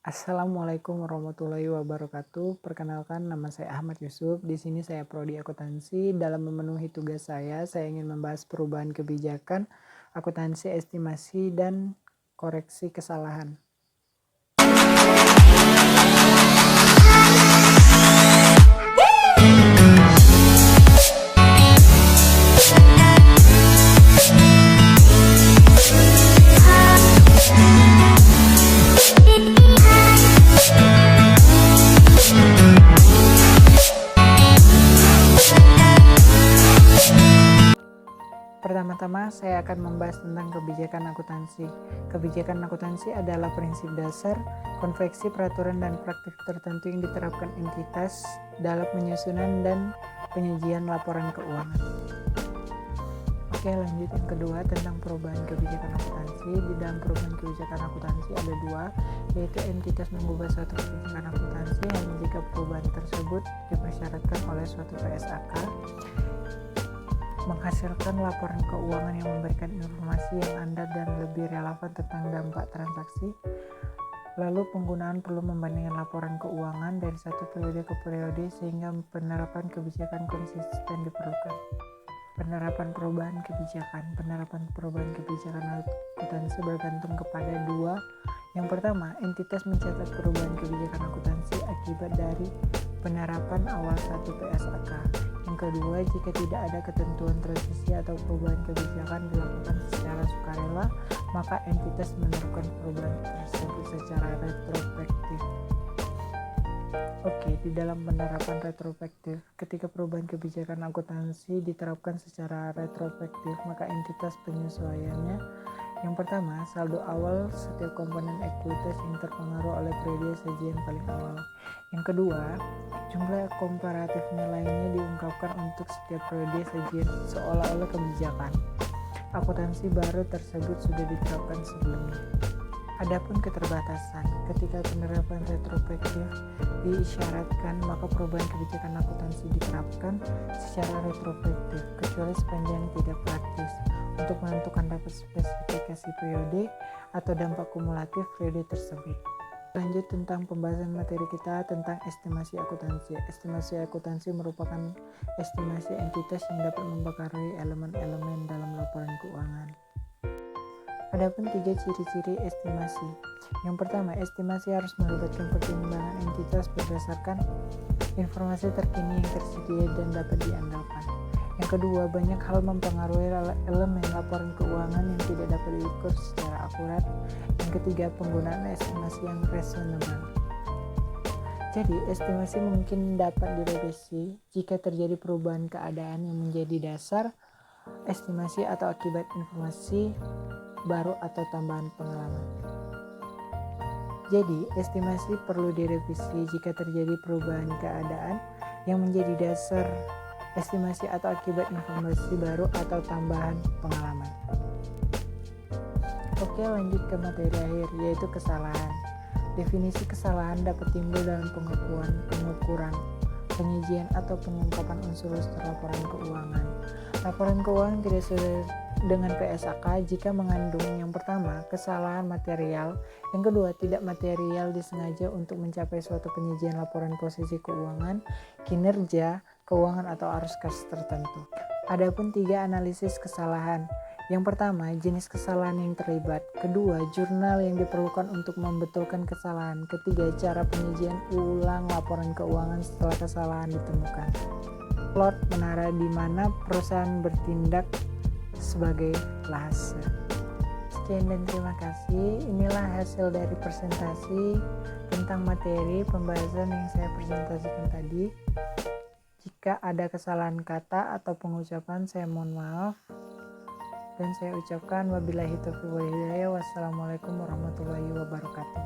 Assalamualaikum warahmatullahi wabarakatuh. Perkenalkan, nama saya Ahmad Yusuf. Di sini saya prodi akuntansi. Dalam memenuhi tugas saya ingin membahas perubahan kebijakan akuntansi, estimasi, dan koreksi kesalahan. Pertama-tama saya akan membahas tentang kebijakan akuntansi. Kebijakan akuntansi adalah prinsip dasar, konveksi, peraturan, dan praktik tertentu yang diterapkan entitas dalam penyusunan dan penyajian laporan keuangan. Oke, lanjut yang kedua tentang perubahan kebijakan akuntansi. Di dalam perubahan kebijakan akuntansi ada dua, yaitu entitas mengubah suatu kebijakan akuntansi hanya jika perubahan tersebut dipersyaratkan oleh suatu PSAK, menghasilkan laporan keuangan yang memberikan informasi yang andal dan lebih relevan tentang dampak transaksi. Lalu penggunaan perlu membandingkan laporan keuangan dari satu periode ke periode sehingga penerapan kebijakan konsisten diperlukan. Penerapan perubahan kebijakan akuntansi bergantung kepada dua. Yang pertama, entitas mencatat perubahan kebijakan akuntansi akibat dari penerapan awal satu PSAK. Yang kedua, jika tidak ada ketentuan transisi atau perubahan kebijakan dilakukan secara sukarela, maka entitas menerapkan perubahan tersebut secara retrospektif. Oke, di dalam penerapan retrospektif, ketika perubahan kebijakan akuntansi diterapkan secara retrospektif, maka entitas penyesuaiannya yang pertama, saldo awal setiap komponen ekuitas yang terpengaruh oleh periode sajian paling awal. Yang kedua, jumlah komparatif nilainya diungkapkan untuk setiap periode sajian seolah-olah kebijakan akuntansi baru tersebut sudah diterapkan sebelumnya. Adapun keterbatasan, ketika penerapan retrospektif diisyaratkan, maka perubahan kebijakan akuntansi diterapkan secara retrospektif, kecuali sepanjang tidak praktis untuk menentukan dapat spesifikasi periode atau dampak kumulatif periode tersebut. Lanjut tentang pembahasan materi kita tentang estimasi akuntansi. Estimasi akuntansi merupakan estimasi entitas yang dapat mempengaruhi elemen-elemen dalam laporan keuangan. Adapun 3 ciri-ciri estimasi. Yang pertama, estimasi harus melibatkan pertimbangan entitas berdasarkan informasi terkini yang tersedia dan dapat diandalkan. Yang kedua, banyak hal mempengaruhi elemen laporan keuangan yang tidak dapat diukur secara akurat. Yang ketiga, penggunaan estimasi yang reasonable. Jadi, estimasi mungkin dapat direvisi jika terjadi perubahan keadaan yang menjadi dasar estimasi atau akibat informasi baru atau tambahan pengalaman. Jadi, estimasi perlu direvisi jika terjadi perubahan keadaan yang menjadi dasar estimasi atau akibat informasi baru atau tambahan pengalaman. Oke, lanjut ke materi akhir, yaitu kesalahan. Definisi kesalahan dapat timbul dalam pengukuran, penyajian atau pengungkapan unsur-unsur laporan keuangan. Laporan keuangan tidak sesuai dengan PSAK jika mengandung yang pertama, kesalahan material, yang kedua, tidak material disengaja untuk mencapai suatu penyajian laporan posisi keuangan, kinerja keuangan atau arus kas tertentu. Adapun 3 analisis kesalahan. Yang pertama, jenis kesalahan yang terlibat. Kedua, jurnal yang diperlukan untuk membetulkan kesalahan. Ketiga, cara penyajian ulang laporan keuangan setelah kesalahan ditemukan. Plot menara di mana perusahaan bertindak sebagai lahase. Sekian dan terima kasih. Inilah hasil dari presentasi tentang materi pembahasan yang saya presentasikan tadi. Jika ada kesalahan kata atau pengucapan, saya mohon maaf. Dan saya ucapkan wabillahi taufiq wal hidayah. Wassalamualaikum warahmatullahi wabarakatuh.